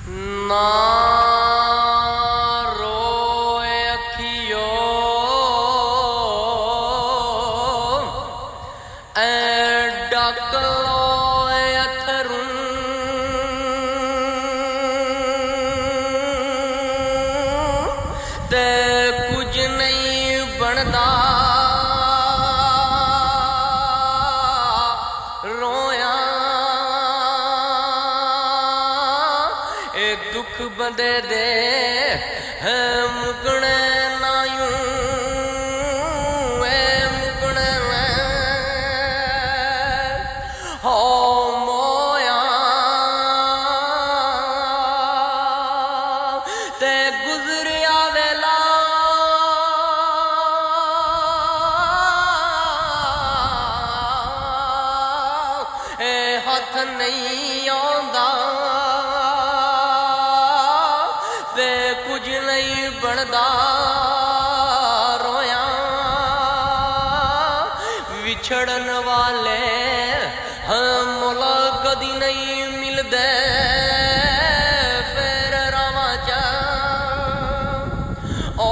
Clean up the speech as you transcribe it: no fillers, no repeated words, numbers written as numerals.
ना रोए अखियो ऐ डक लोए अथरू ते कुछ नहीं बनदा रोया ए दुख बंदे दे है मुकने नायूं ए मुकने हो मोया ते गुजरिया वेला ए हथ नहीं आंदा ते कुछ नहीं बनदा रोया विछड़न वाले हम मुला कदी नहीं मिलदे फिर रवा जा ओ